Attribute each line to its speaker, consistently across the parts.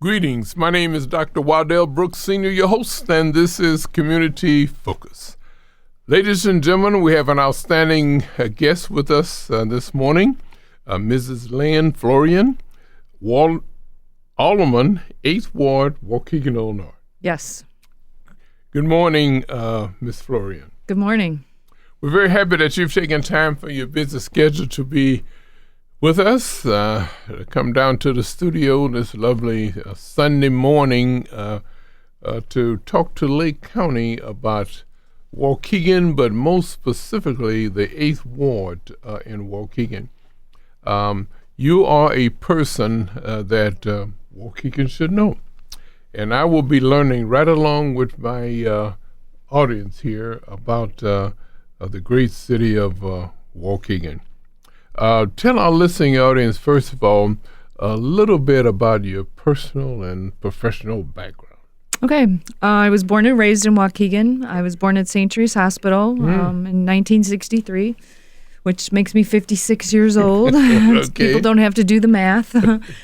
Speaker 1: Greetings. My name is Dr. Waddell Brooks, Sr., your host, and this is Community Focus. Ladies and gentlemen, we have an outstanding guest with us this morning, Mrs. Lynn Vorian, Alderman, 8th Ward, Waukegan, Illinois.
Speaker 2: Yes.
Speaker 1: Good morning, Ms. Vorian.
Speaker 2: Good morning.
Speaker 1: We're very happy that you've taken time from your busy schedule to be with us, come down to the studio this lovely Sunday morning to talk to Lake County about Waukegan, but most specifically the 8th Ward in Waukegan. You are a person that Waukegan should know, and I will be learning right along with my audience here about the great city of Waukegan. Tell our listening audience, first of all, a little bit about your personal and professional background.
Speaker 2: Okay. I was born and raised in Waukegan. I was born at St. Teresa's Hospital in 1963, which makes me 56 years old.
Speaker 1: Okay.
Speaker 2: People don't have to do the math.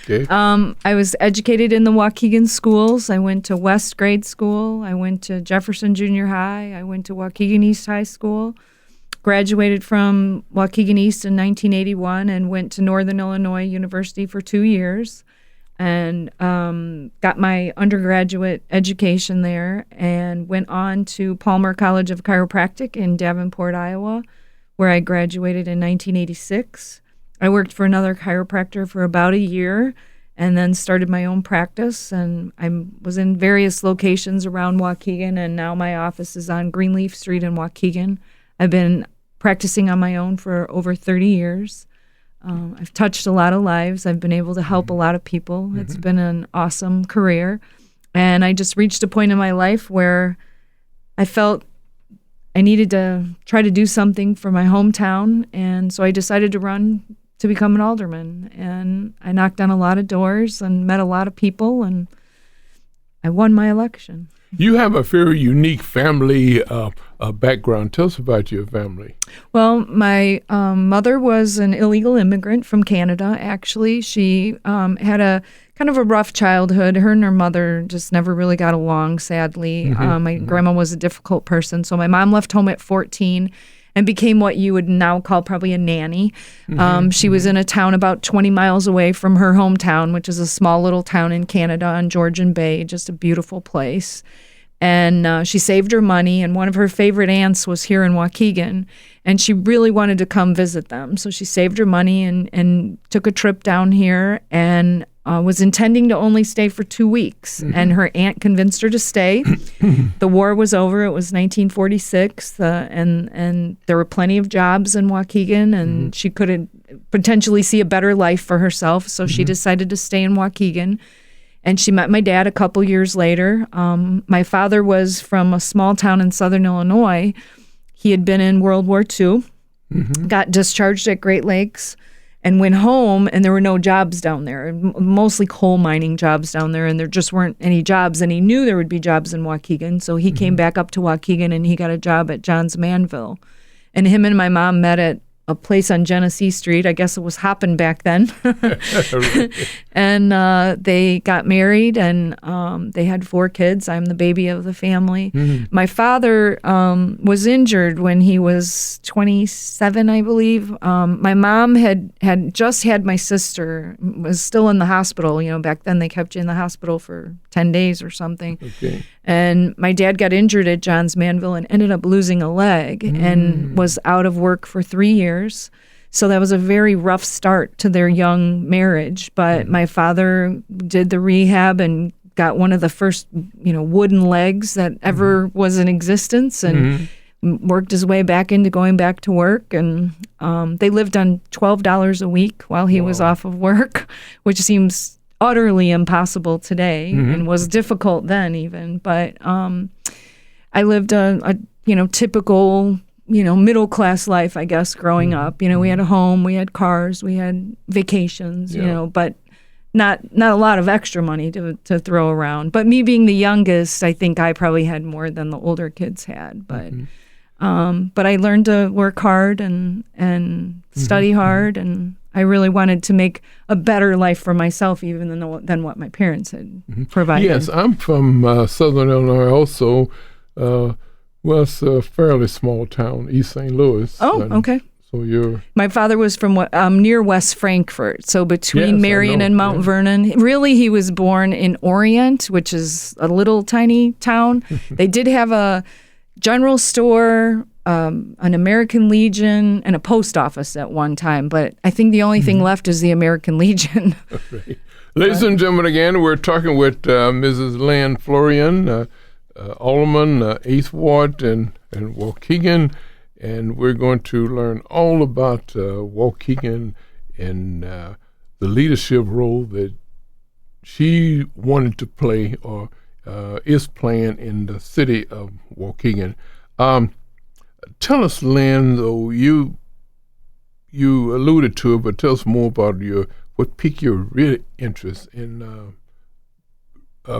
Speaker 1: Okay.
Speaker 2: I was educated in the Waukegan schools. I went to West Grade School. I went to Jefferson Junior High. I went to Waukegan East High School. Graduated from Waukegan East in 1981 and went to Northern Illinois University for 2 years and got my undergraduate education there and went on to Palmer College of Chiropractic in Davenport, Iowa, where I graduated in 1986. I worked for another chiropractor for about a year and then started my own practice, and I was in various locations around Waukegan, and now my office is on Greenleaf Street in Waukegan. I've been practicing on my own for over 30 years. I've touched a lot of lives. I've been able to help a lot of people. Mm-hmm. It's been an awesome career. And I just reached a point in my life where I felt I needed to try to do something for my hometown. And so I decided to run to become an alderman. And I knocked on a lot of doors and met a lot of people, and I won my election.
Speaker 1: You have a very unique family background. Tell us about your family.
Speaker 2: Well, my mother was an illegal immigrant from Canada, actually. She had a kind of a rough childhood. Her and her mother just never really got along, sadly. My grandma was a difficult person, so my mom left home at 14 and became what you would now call probably a nanny. She was in a town about 20 miles away from her hometown, which is a small little town in Canada on Georgian Bay, just a beautiful place. And she saved her money, and one of her favorite aunts was here in Waukegan, and she really wanted to come visit them. So she saved her money and took a trip down here and was intending to only stay for 2 weeks. And her aunt convinced her to stay. The war was over. It was 1946, and there were plenty of jobs in Waukegan, and she could potentially see a better life for herself. So she decided to stay in Waukegan. And she met my dad a couple years later. My father was from a small town in southern Illinois. He had been in World War II, got discharged at Great Lakes, and went home, and there were no jobs down there, mostly coal mining jobs down there, and there just weren't any jobs, and he knew there would be jobs in Waukegan, so he came back up to Waukegan, and he got a job at John's Manville. And him and my mom met at a place on Genesee Street. I guess it was hopping back then. And they got married, and they had 4 kids. I'm the baby of the family. My father was injured when he was 27, I believe. My mom had just had my sister, was still in the hospital. You know, back then they kept you in the hospital for 10 days or something. Okay. And my dad got injured at John's Manville and ended up losing a leg and was out of work for 3 years. So that was a very rough start to their young marriage. But my father did the rehab and got one of the first, wooden legs that ever was in existence, and worked his way back into going back to work. And they lived on $12 a week while he was off of work, which seems utterly impossible today and was difficult then even. But I lived a typical, middle-class life, I guess, growing up. We had a home, we had cars, we had vacations, but not a lot of extra money to throw around. But me being the youngest, I think I probably had more than the older kids had. But I learned to work hard and study hard, and I really wanted to make a better life for myself, even than what my parents had provided.
Speaker 1: Yes, I'm from Southern Illinois also. Well, it's a fairly small town, East St. Louis.
Speaker 2: Oh, okay.
Speaker 1: So you're...
Speaker 2: My father was from near West Frankfort, so between
Speaker 1: Yes,
Speaker 2: Marion and Mount Vernon. Really, he was born in Orient, which is a little tiny town. They did have a general store, an American Legion, and a post office at one time, but I think the only thing left is the American Legion.
Speaker 1: Right. Ladies and gentlemen, again, we're talking with Mrs. Lynn Vorian, Alderman, 8th Ward in Waukegan, and we're going to learn all about Waukegan and the leadership role that she wanted to play or is playing in the city of Waukegan. Tell us, Lynn, though, you alluded to it, but tell us more about what piqued your real interest in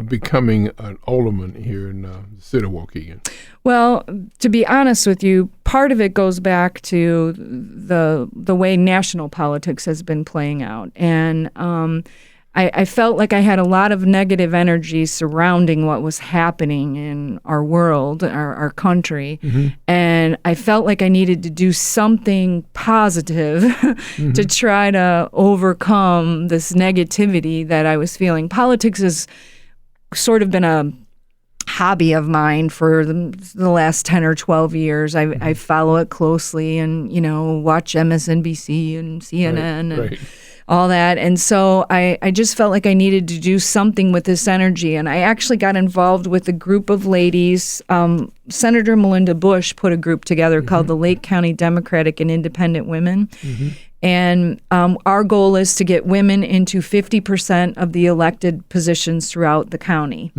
Speaker 1: becoming an alderman here in the city of Waukegan.
Speaker 2: Well, to be honest with you, part of it goes back to the way national politics has been playing out. And I felt like I had a lot of negative energy surrounding what was happening in our world, our country. And I felt like I needed to do something positive to try to overcome this negativity that I was feeling. Politics has sort of been a hobby of mine for the last 10 or 12 years. I follow it closely and, watch MSNBC and CNN and all that. And so I just felt like I needed to do something with this energy. And I actually got involved with a group of ladies. Senator Melinda Bush put a group together called the Lake County Democratic and Independent Women. And our goal is to get women into 50% of the elected positions throughout the county.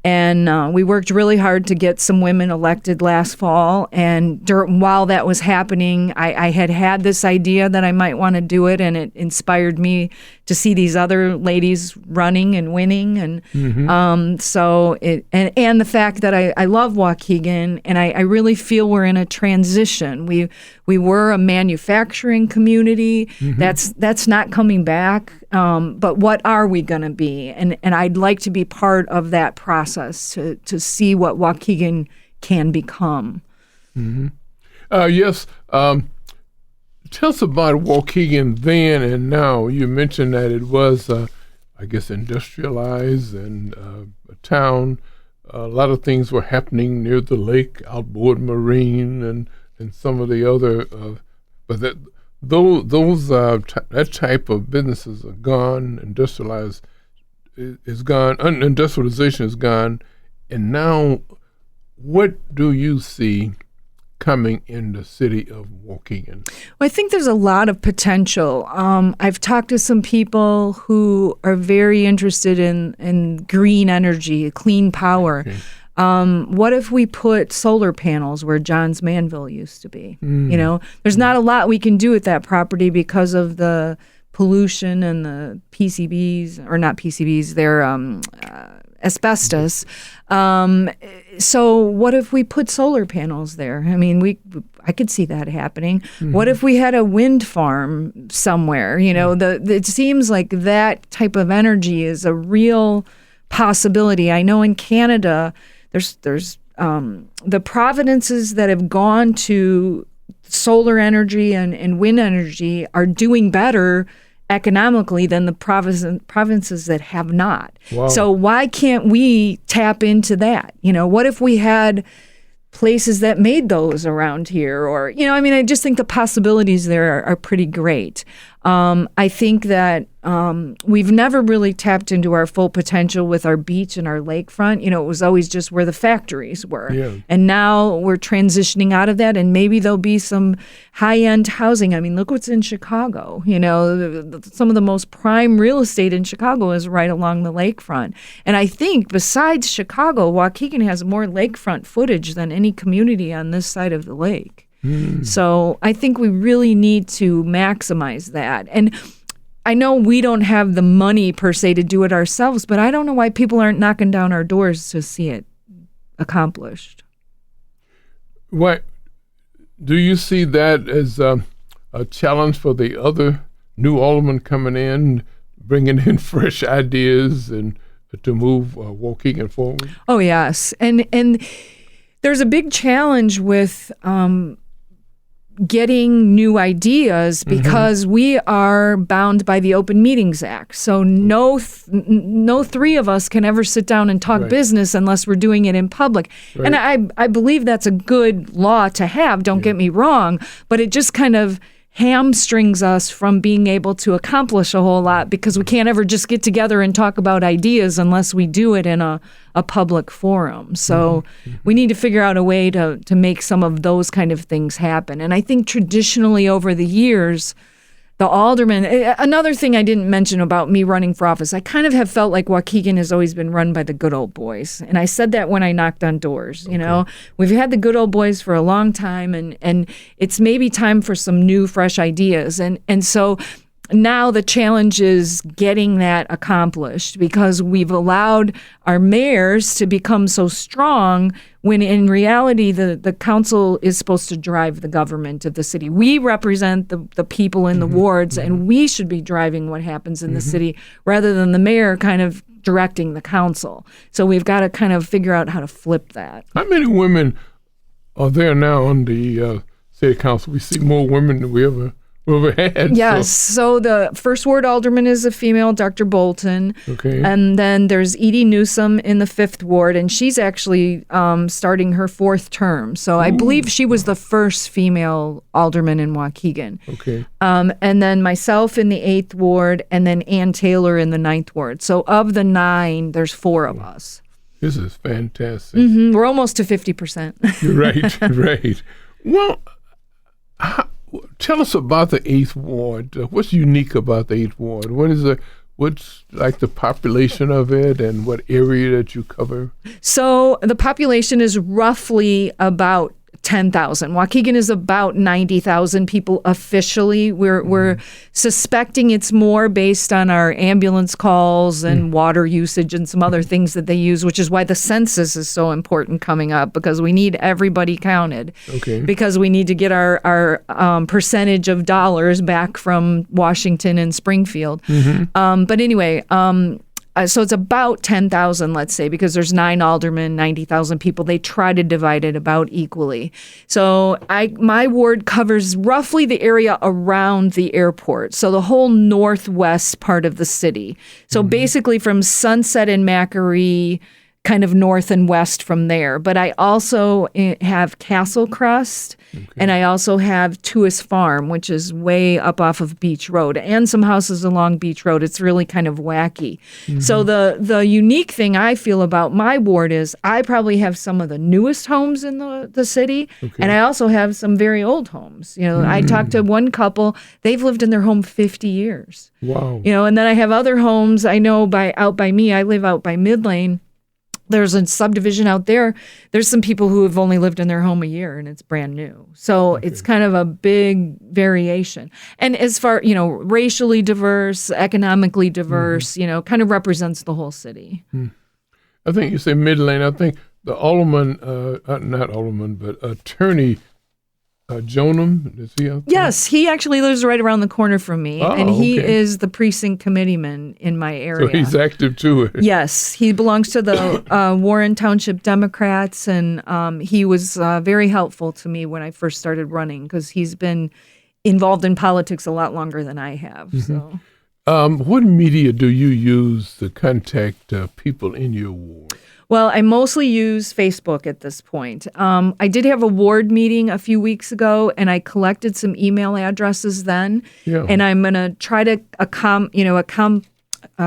Speaker 2: And we worked really hard to get some women elected last fall. And while that was happening, I had this idea that I might want to do it, and it inspired me to see these other ladies running and winning. And so and the fact that I love Waukegan, and I really feel we're in a transition. We were a manufacturing community. That's not coming back. But what are we going to be? And I'd like to be part of that process to see what Waukegan can become.
Speaker 1: Yes. Tell us about Waukegan then and now. You mentioned that it was, I guess, industrialized and a town. A lot of things were happening near the lake, outboard marine, and some of the other. But that type of businesses are gone. Industrialized is gone. Industrialization is gone. And now, what do you see coming in the city of Waukegan?
Speaker 2: Well, I think there's a lot of potential. I've talked to some people who are very interested in green energy, clean power.
Speaker 1: Okay.
Speaker 2: What if we put solar panels where Johns Manville used to be? There's not a lot we can do with that property because of the pollution and the PCBs, or not PCBs, they're asbestos. So what if we put solar panels there? I mean, I could see that happening. What if we had a wind farm somewhere? It seems like that type of energy is a real possibility. I know in Canada, there's the provinces that have gone to solar energy and wind energy are doing better economically than the provinces that have not.
Speaker 1: Wow.
Speaker 2: So why can't we tap into that? What if we had places that made those around here? Or, I just think the possibilities there are pretty great. I think that we've never really tapped into our full potential with our beach and our lakefront. It was always just where the factories were.
Speaker 1: Yeah.
Speaker 2: And now we're transitioning out of that, and maybe there'll be some high-end housing. I mean, look what's in Chicago. Some of the most prime real estate in Chicago is right along the lakefront. And I think besides Chicago, Waukegan has more lakefront footage than any community on this side of the lake. So I think we really need to maximize that. And I know we don't have the money per se to do it ourselves, but I don't know why people aren't knocking down our doors to see it accomplished.
Speaker 1: What do you see that as a challenge for the other new alderman coming in, bringing in fresh ideas and to move Waukegan forward?
Speaker 2: Oh, yes. And there's a big challenge with getting new ideas because we are bound by the Open Meetings Act. So no three of us can ever sit down and talk business unless we're doing it in public. Right. And I believe that's a good law to have, don't get me wrong, but it just kind of hamstrings us from being able to accomplish a whole lot because we can't ever just get together and talk about ideas unless we do it in a public forum. So we need to figure out a way to make some of those kind of things happen. And I think traditionally over the years, the alderman, another thing I didn't mention about me running for office, I kind of have felt like Waukegan has always been run by the good old boys. And I said that when I knocked on doors, you know. We've had the good old boys for a long time, and it's maybe time for some new, fresh ideas. And so now the challenge is getting that accomplished because we've allowed our mayors to become so strong when in reality the council is supposed to drive the government of the city. We represent the people in the wards and we should be driving what happens in the city rather than the mayor kind of directing the council. So we've got to kind of figure out how to flip that.
Speaker 1: How many women are there now on the city council? We see more women than we ever had.
Speaker 2: Yes. So the first ward alderman is a female, Dr. Bolton.
Speaker 1: Okay.
Speaker 2: And then there's Edie Newsom in the 5th ward, and she's actually starting her 4th term. So I believe she was the first female alderman in Waukegan.
Speaker 1: Okay.
Speaker 2: And then myself in the 8th ward, and then Ann Taylor in the 9th ward. So of the 9, there's 4 of us.
Speaker 1: This is fantastic.
Speaker 2: We're almost to 50%.
Speaker 1: Right. Well, tell us about the 8th ward. What's unique about the 8th ward? What's like the population of it and what area that you cover?
Speaker 2: So the population is roughly about 10,000. Waukegan is about 90,000 people officially. We're suspecting it's more based on our ambulance calls and water usage and some other things that they use, which is why the census is so important coming up because we need everybody counted. Okay. Because we need to get our percentage of dollars back from Washington and Springfield. But anyway, so it's about 10,000, let's say, because there's 9 aldermen, 90,000 people. They try to divide it about equally. So my ward covers roughly the area around the airport, so the whole northwest part of the city. So basically from Sunset and Macquarie, kind of north and west from there. But I also have Castle Crest, and I also have Tuis Farm, which is way up off of Beach Road, and some houses along Beach Road. It's really kind of wacky. So the unique thing I feel about my ward is I probably have some of the newest homes in the city, and I also have some very old homes. You know, I talked to one couple, they've lived in their home 50 years.
Speaker 1: Wow.
Speaker 2: You know, and then I have other homes I know out by me. I live out by Midlane. There's a subdivision out there. There's some people who have only lived in their home a year and it's brand new. So it's kind of a big variation. And as far, racially diverse, economically diverse, kind of represents the whole city.
Speaker 1: I think you say Midlane. I think the alderman, not alderman, but attorney Jonam, is he out there?
Speaker 2: Yes, he actually lives right around the corner from me, and he is the precinct committeeman in my area.
Speaker 1: So he's active too.
Speaker 2: Yes, he belongs to the Warren Township Democrats, and he was very helpful to me when I first started running because he's been involved in politics a lot longer than I have. So,
Speaker 1: what media do you use to contact people in your ward?
Speaker 2: Well, I mostly use Facebook at this point. I did have a ward meeting a few weeks ago, and I collected some email addresses then. Yeah. And I'm going to try to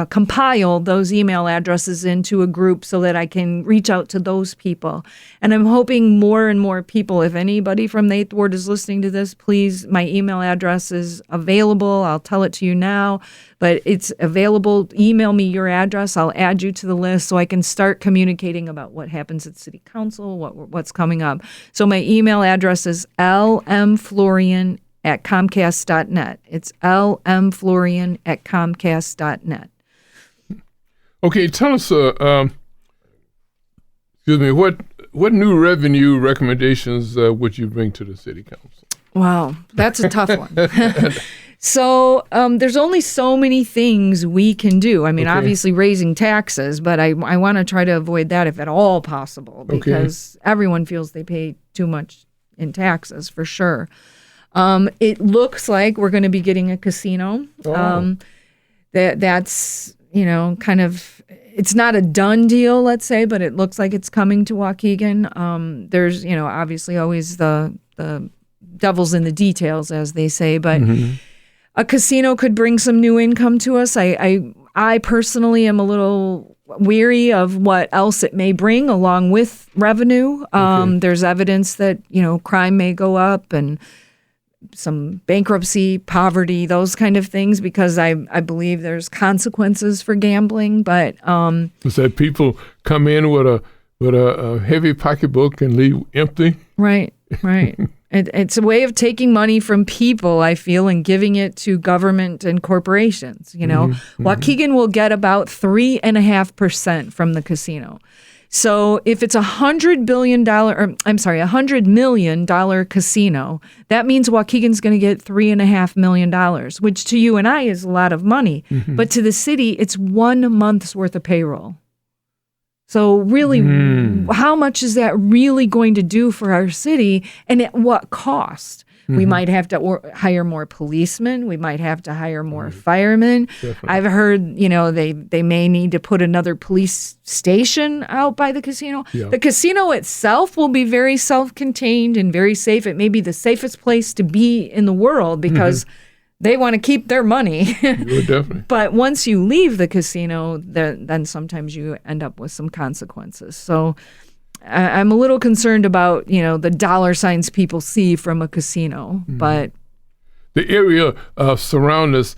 Speaker 2: compile those email addresses into a group so that I can reach out to those people. And I'm hoping more and more people, if anybody from the 8th Ward is listening to this, please, my email address is available. I'll tell it to you now, but it's available. Email me your address. I'll add you to the list so I can start communicating about what happens at City Council, what's coming up. So my email address is lmflorian@comcast.net. It's lmflorian@comcast.net.
Speaker 1: Okay, tell us, what new revenue recommendations would you bring to the City Council?
Speaker 2: Wow, that's a tough one. So there's only so many things we can do. I mean, obviously raising taxes, but I want to try to avoid that if at all possible, because everyone feels they pay too much in taxes for sure. It looks like we're going to be getting a casino. That's, kind of, it's not a done deal, let's say, but it looks like it's coming to Waukegan. There's, obviously always the devil's in the details, as they say, but a casino could bring some new income to us. I personally am a little weary of what else it may bring along with revenue. There's evidence that, crime may go up and some bankruptcy, poverty, those kind of things, because I believe there's consequences for gambling. But
Speaker 1: is that people come in with a heavy pocketbook and leave empty?
Speaker 2: Right. It's a way of taking money from people, I feel, and giving it to government and corporations. Waukegan will get about 3.5% from the casino. So if it's $100 million casino, that means Waukegan's going to get $3.5 million, which to you and I is a lot of money. But to the city, it's 1 month's worth of payroll. So really, how much is that really going to do for our city, and at what cost? We might have to hire more policemen. We might have to hire more firemen. Definitely. I've heard, they may need to put another police station out by the casino. Yeah. The casino itself will be very self-contained and very safe. It may be the safest place to be in the world because they want to keep their money.
Speaker 1: Definitely.
Speaker 2: But once you leave the casino, then sometimes you end up with some consequences. So I'm a little concerned about, the dollar signs people see from a casino, but
Speaker 1: the area surrounding us,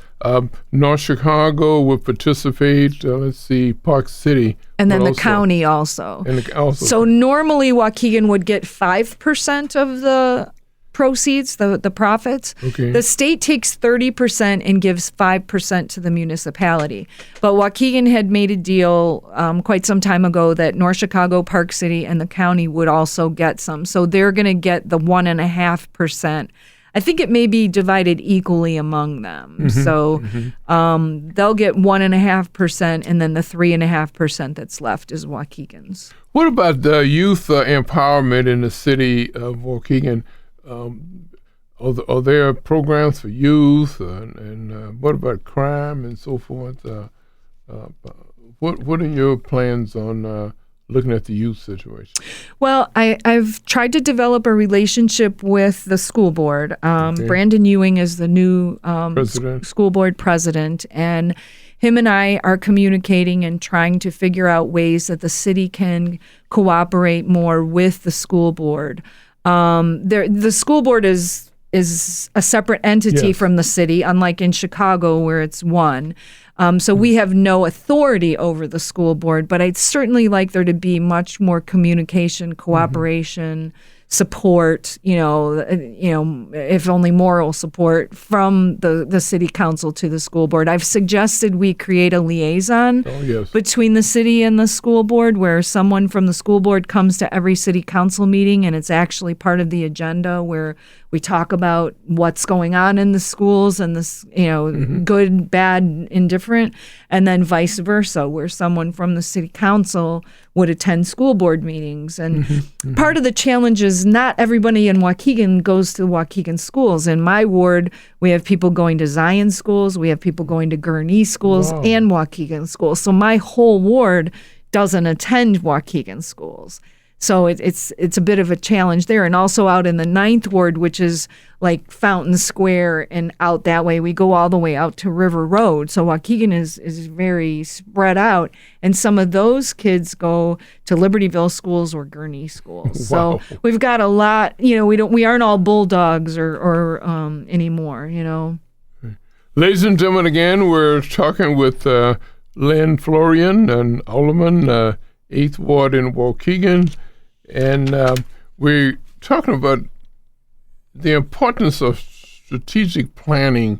Speaker 1: North Chicago would participate. Let's see, Park City,
Speaker 2: and then the county also. So normally Waukegan would get 5% of the proceeds, the profits. The state takes 30% and gives 5% to the municipality. But Waukegan had made a deal quite some time ago that North Chicago, Park City, and the county would also get some. So they're going to get the 1.5%. I think it may be divided equally among them. So they'll get 1.5%, and then the 3.5% that's left is Waukegan's.
Speaker 1: What about the youth empowerment in the city of Waukegan? Are there programs for youth, and what about crime and so forth? What are your plans on looking at the youth situation?
Speaker 2: Well, I've tried to develop a relationship with the school board. Brandon Ewing is the new school board president, and him and I are communicating and trying to figure out ways that the city can cooperate more with the school board. The school board is a separate entity from the city, unlike in Chicago where it's one. So we have no authority over the school board, but I'd certainly like there to be much more communication, cooperation, support, if only moral support from the city council to the school board. I've suggested we create a liaison between the city and the school board, where someone from the school board comes to every city council meeting, and it's actually part of the agenda where we talk about what's going on in the schools and this, good, bad, indifferent, and then vice versa, where someone from the city council would attend school board meetings. And part of the challenge is not everybody in Waukegan goes to Waukegan schools. In my ward, we have people going to Zion schools, we have people going to Gurnee schools and Waukegan schools. So my whole ward doesn't attend Waukegan schools. So it's a bit of a challenge there. And also out in the 9th Ward, which is like Fountain Square and out that way, we go all the way out to River Road. So Waukegan is very spread out. And some of those kids go to Libertyville schools or Gurnee schools.
Speaker 1: Wow.
Speaker 2: So we've got a lot, we aren't all bulldogs or anymore,
Speaker 1: Ladies and gentlemen, again, we're talking with Lynn Vorian, an alderman, 8th Ward in Waukegan. And we're talking about the importance of strategic planning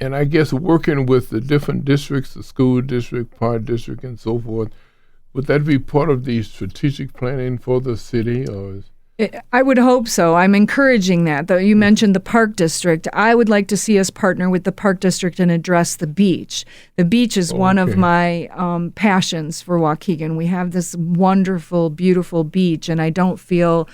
Speaker 1: and I guess working with the different districts, the school district, park district, and so forth. Would that be part of the strategic planning for the city? Or
Speaker 2: I would hope so. I'm encouraging that. Though you mentioned the Park District, I would like to see us partner with the Park District and address the beach. The beach is one of my passions for Waukegan. We have this wonderful, beautiful beach, and I don't feel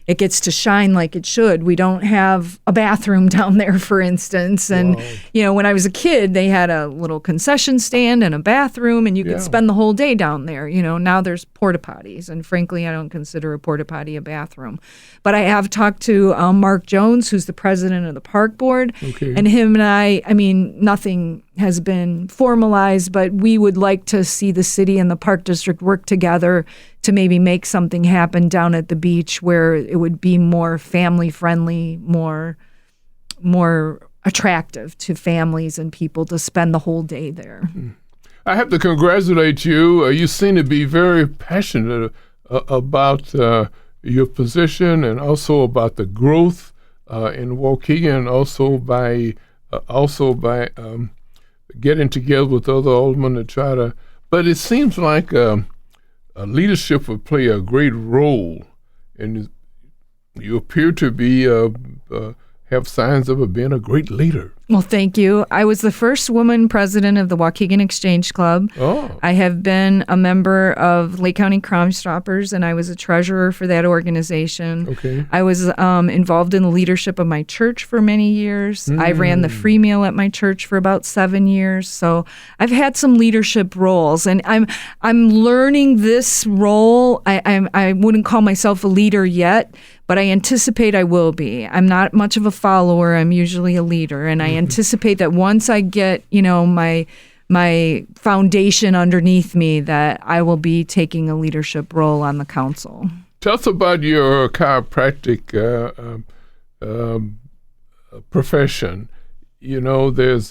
Speaker 2: it gets to shine like it should. We don't have a bathroom down there, for instance. And, when I was a kid, they had a little concession stand and a bathroom, and you could spend the whole day down there. Now there's porta potties. And frankly, I don't consider a porta potty a bathroom. But I have talked to Mark Jones, who's the president of the park board. Okay. And him and I mean, nothing has been formalized, but we would like to see the city and the Park District work together to maybe make something happen down at the beach where it would be more family friendly, more attractive to families and people to spend the whole day there.
Speaker 1: I have to congratulate you. You seem to be very passionate about your position and also about the growth in Waukegan, and also by getting together with other aldermen to try to. But it seems like leadership would play a great role, and you appear to be have signs of being a great leader.
Speaker 2: Well, thank you. I was the first woman president of the Waukegan Exchange Club.
Speaker 1: Oh.
Speaker 2: I have been a member of Lake County Crime Stoppers, and I was a treasurer for that organization.
Speaker 1: Okay.
Speaker 2: I was involved in the leadership of my church for many years. I ran the free meal at my church for about 7 years. So I've had some leadership roles, and I'm learning this role. I wouldn't call myself a leader yet, but I anticipate I will be. I'm not much of a follower. I'm usually a leader, and I anticipate that once I get, my foundation underneath me, that I will be taking a leadership role on the council.
Speaker 1: Tell us about your chiropractic profession. Is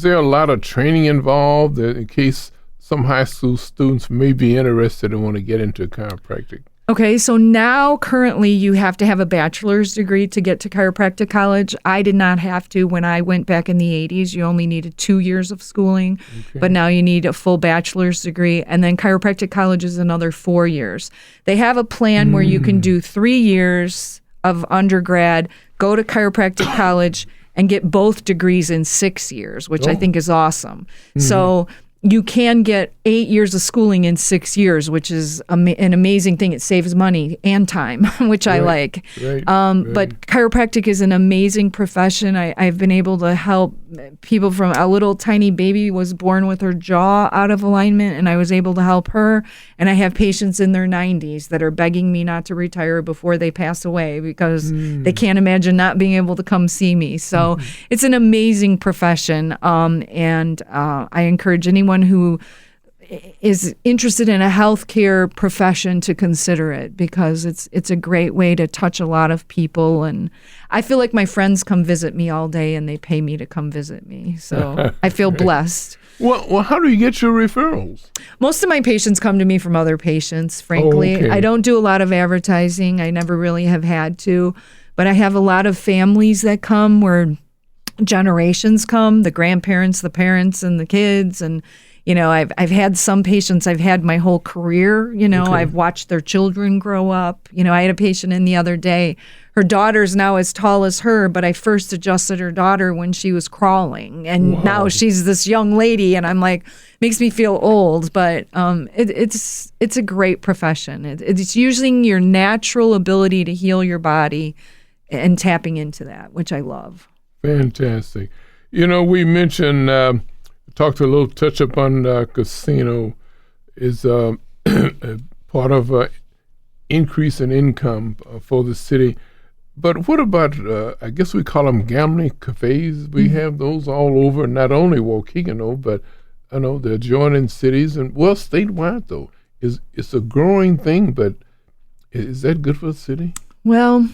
Speaker 1: there a lot of training involved in case some high school students may be interested and want to get into chiropractic?
Speaker 2: Okay, so now currently you have to have a bachelor's degree to get to chiropractic college. I did not have to when I went back in the 80s. You only needed 2 years of schooling, but now you need a full bachelor's degree. And then chiropractic college is another 4 years. They have a plan where you can do 3 years of undergrad, go to chiropractic college, and get both degrees in 6 years, which I think is awesome. So you can get 8 years of schooling in 6 years, which is an amazing thing. It saves money and time, which I like. But chiropractic is an amazing profession. I've been able to help people. From a little tiny baby was born with her jaw out of alignment, and I was able to help her. And I have patients in their 90s that are begging me not to retire before they pass away because they can't imagine not being able to come see me. So it's an amazing profession, and I encourage anyone who is interested in a healthcare profession to consider it, because it's a great way to touch a lot of people. And I feel like my friends come visit me all day and they pay me to come visit me. So I feel blessed.
Speaker 1: Well, how do you get your referrals?
Speaker 2: Most of my patients come to me from other patients, frankly. I don't do a lot of advertising. I never really have had to. But I have a lot of families that come where generations come, the grandparents, the parents, and the kids. And I've had some patients I've had my whole career. I've watched their children grow up. I had a patient in the other day. Her daughter's now as tall as her, but I first adjusted her daughter when she was crawling. And now she's this young lady, and I'm like, makes me feel old. But it's a great profession. It's using your natural ability to heal your body and tapping into that, which I love.
Speaker 1: Fantastic. We mentioned, talked a little touch upon casino is part of increase in income for the city. But what about, I guess we call them gambling cafes? We have those all over, not only Waukegan, but I know the adjoining cities, and statewide though. It's a growing thing, but is that good for the city?
Speaker 2: Well,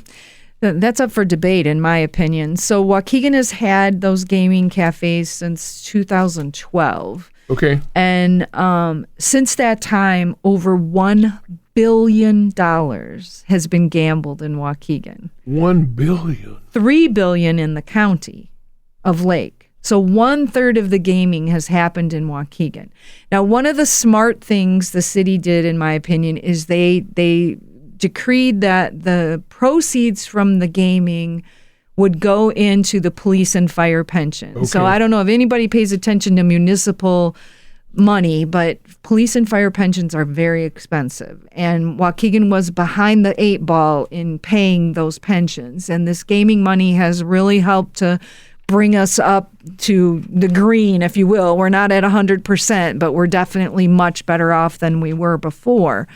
Speaker 2: that's up for debate, in my opinion. So Waukegan has had those gaming cafes since 2012.
Speaker 1: Okay.
Speaker 2: And since that time, over $1 billion has been gambled in Waukegan.
Speaker 1: $1 billion?
Speaker 2: $3 billion in the county of Lake. So 1/3 of the gaming has happened in Waukegan. Now, one of the smart things the city did, in my opinion, is they decreed that the proceeds from the gaming would go into the police and fire pension.
Speaker 1: Okay.
Speaker 2: So I don't know if anybody pays attention to municipal money, but police and fire pensions are very expensive. And Waukegan was behind the 8 ball in paying those pensions. And this gaming money has really helped to bring us up to the green, if you will. We're not at 100%, but we're definitely much better off than we were before.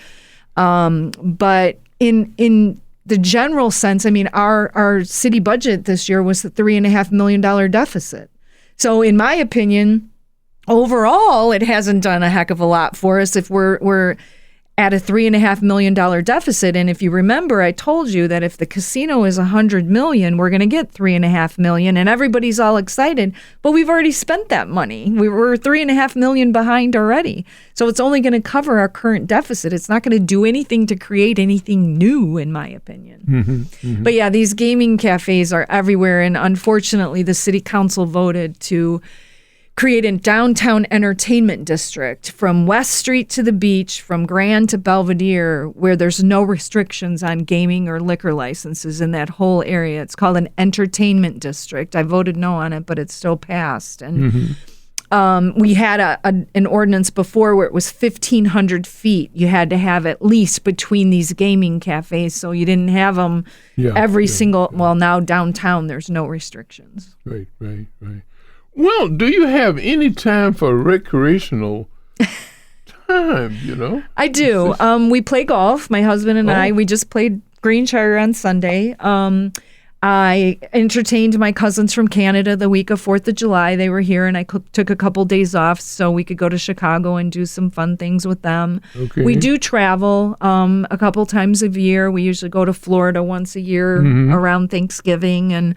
Speaker 2: But in the general sense, I mean, our city budget this year was the $3.5 million deficit. So in my opinion, overall, it hasn't done a heck of a lot for us if we're at a $3.5 million deficit. And if you remember, I told you that if the casino is $100 million, we're going to get $3.5 million, and everybody's all excited. But we've already spent that money. We were $3.5 million behind already. So it's only going to cover our current deficit. It's not going to do anything to create anything new, in my opinion. But yeah, these gaming cafes are everywhere. And unfortunately, the city council voted to create a downtown entertainment district from West Street to the beach, from Grand to Belvedere, where there's no restrictions on gaming or liquor licenses in that whole area. It's called an entertainment district. I voted no on it, but it still passed. And we had an ordinance before where it was 1,500 feet. You had to have at least between these gaming cafes, so you didn't have them single. Well, now downtown, there's no restrictions.
Speaker 1: Right. Well, do you have any time for recreational time,
Speaker 2: I do. We play golf. My husband and I, we just played Greenshire on Sunday. I entertained my cousins from Canada the week of 4th of July. They were here, and I took a couple days off so we could go to Chicago and do some fun things with them. Okay. We do travel a couple times a year. We usually go to Florida once a year around Thanksgiving, and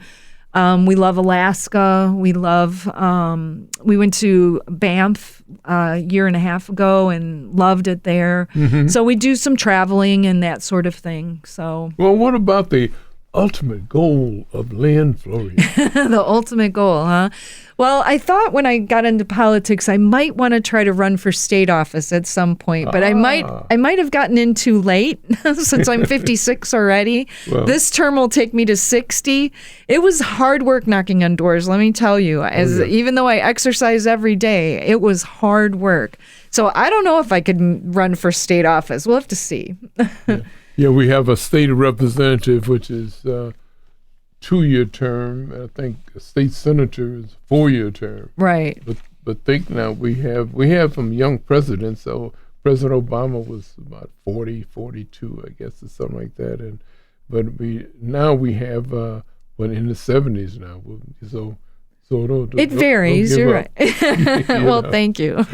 Speaker 2: we love Alaska. We went to Banff a year and a half ago and loved it there. So we do some traveling and that sort of thing. So,
Speaker 1: well, what about the ultimate goal of Lynn Vorian?
Speaker 2: The ultimate goal, huh? Well, I thought when I got into politics, I might want to try to run for state office at some point, but I might have gotten in too late since I'm 56 already. Well, this term will take me to 60. It was hard work knocking on doors, let me tell you. Even though I exercise every day, it was hard work. So I don't know if I could run for state office. We'll have to see.
Speaker 1: Yeah, we have a state representative, which is 2-year term. I think a state senator is 4-year term.
Speaker 2: Right.
Speaker 1: But think now we have some young presidents. So President Obama was about 40, 42, I guess, or something like that. But we have in the 70s now. So
Speaker 2: it varies. You're right. Well, thank you.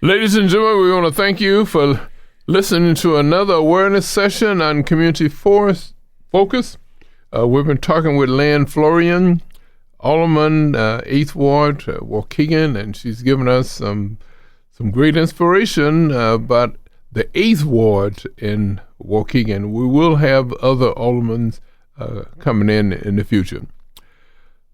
Speaker 1: Ladies and gentlemen, we want to thank you for listening to another awareness session on Community Focus. We've been talking with Lynn Vorian, Alderman, 8th Ward, Waukegan, and she's given us some great inspiration about the 8th Ward in Waukegan. We will have other aldermen coming in the future.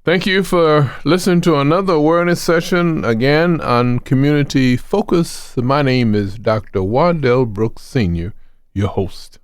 Speaker 1: Thank you for listening to another awareness session, again, on Community Focus. My name is Dr. Wardell Brooks, Sr., your host.